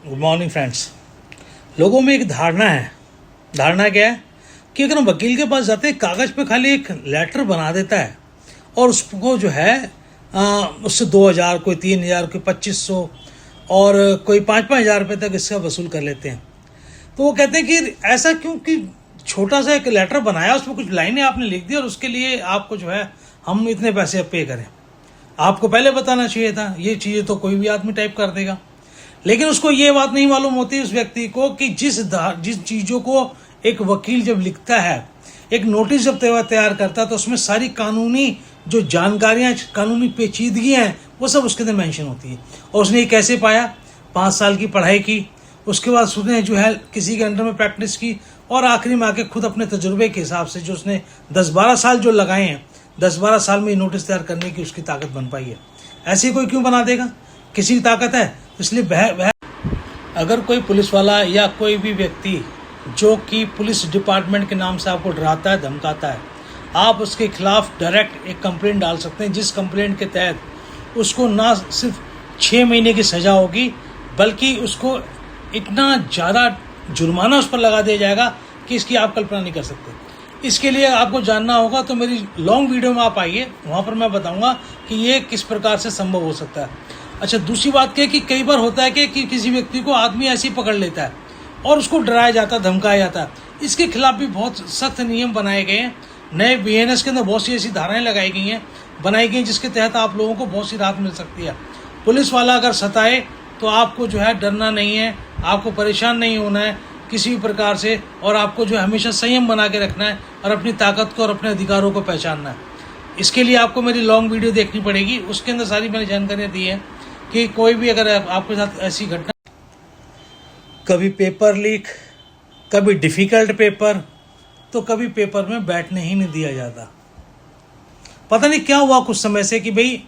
Good morning friends. लोगों में एक धारणा क्या है कि अगर हम वकील के पास जाते हैं, कागज़ पे खाली एक लेटर बना देता है और उसको जो है उससे 2,000, कोई 3,000, कोई 2,500 और कोई 5,000 रुपये तक इसका वसूल कर लेते हैं। तो वो कहते हैं कि ऐसा क्यों, कि छोटा सा एक लेटर बनाया, उसमें कुछ लाइनें आपने लिख दी और उसके लिए आपको जो है हम इतने पैसे पे करें। आपको पहले बताना चाहिए था। ये चीज़ें तो कोई भी आदमी टाइप कर देगा, लेकिन उसको ये बात नहीं मालूम होती उस व्यक्ति को कि जिस चीज़ों को एक वकील जब लिखता है, एक नोटिस जब तैयार करता है, तो उसमें सारी कानूनी जो जानकारियाँ, कानूनी पेचीदगियाँ हैं, वो सब उसके अंदर मेंशन होती है। और उसने ये कैसे पाया? 5 साल की पढ़ाई की, उसके बाद उसने जो है किसी के अंडर में प्रैक्टिस की और आखिरी में आके खुद अपने तजुर्बे के हिसाब से जो उसने 10-12 साल जो लगाए हैं, 10-12 साल में ये नोटिस तैयार करने की उसकी ताकत बन पाई है। ऐसे कोई क्यों बना देगा? किसी की ताकत है, इसलिए वह अगर कोई पुलिस वाला या कोई भी व्यक्ति जो कि पुलिस डिपार्टमेंट के नाम से आपको डराता है, धमकाता है, आप उसके खिलाफ डायरेक्ट एक कंप्लेंट डाल सकते हैं, जिस कंप्लेंट के तहत उसको ना सिर्फ 6 महीने की सज़ा होगी, बल्कि उसको इतना ज़्यादा जुर्माना उस पर लगा दिया जाएगा कि इसकी आप कल्पना नहीं कर सकते। इसके लिए आपको जानना होगा तो मेरी लॉन्ग वीडियो में आप आइए, वहाँ पर मैं बताऊँगा कि ये किस प्रकार से संभव हो सकता है। अच्छा, दूसरी बात क्या है कि कई बार होता है कि किसी व्यक्ति को आदमी ऐसे ही पकड़ लेता है और उसको डराया जाता है, धमकाया जाता है। इसके खिलाफ भी बहुत सख्त नियम बनाए गए हैं। नए BNS के अंदर बहुत सी ऐसी धाराएं लगाई गई हैं, बनाई गई, जिसके तहत आप लोगों को बहुत सी राहत मिल सकती है। पुलिस वाला अगर सताए तो आपको जो है डरना नहीं है, आपको परेशान नहीं होना है किसी भी प्रकार से, और आपको जो हमेशा संयम बना के रखना है और अपनी ताकत को और अपने अधिकारों को पहचानना है। इसके लिए आपको मेरी लॉन्ग वीडियो देखनी पड़ेगी, उसके अंदर सारी मैंने जानकारियाँ दी हैं कि कोई भी अगर आपके साथ ऐसी घटना, कभी पेपर लीक, कभी डिफ़िकल्ट पेपर, तो कभी पेपर में बैठने ही नहीं दिया जाता। पता नहीं क्या हुआ कुछ समय से कि भाई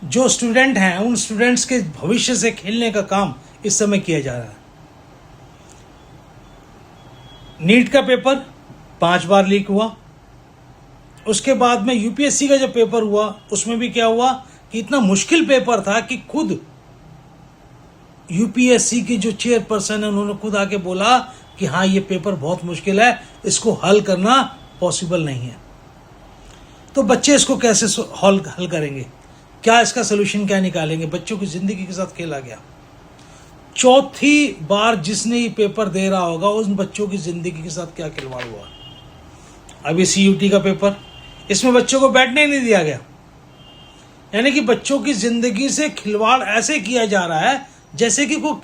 जो स्टूडेंट हैं, उन स्टूडेंट्स के भविष्य से खेलने का काम इस समय किया जा रहा है। नीट का पेपर 5 बार लीक हुआ, उसके बाद में UPSC का जब पेपर हुआ उसमें भी क्या हुआ कि इतना मुश्किल पेपर था कि खुद UPSC की जो चेयरपर्सन है, उन्होंने खुद आके बोला कि हाँ, ये पेपर बहुत मुश्किल है, इसको हल करना पॉसिबल नहीं है। तो बच्चे इसको कैसे हल करेंगे? क्या इसका सोल्यूशन क्या निकालेंगे? बच्चों की ज़िंदगी के साथ खेला गया। चौथी बार जिसने ये पेपर दे रहा होगा, उन बच्चों की ज़िंदगी के साथ क्या खिलवाड़ हुआ। अभी CUT का पेपर, इसमें बच्चों को बैठने ही नहीं दिया गया। यानी कि बच्चों की ज़िंदगी से खिलवाड़ ऐसे किया जा रहा है जैसे कि कोई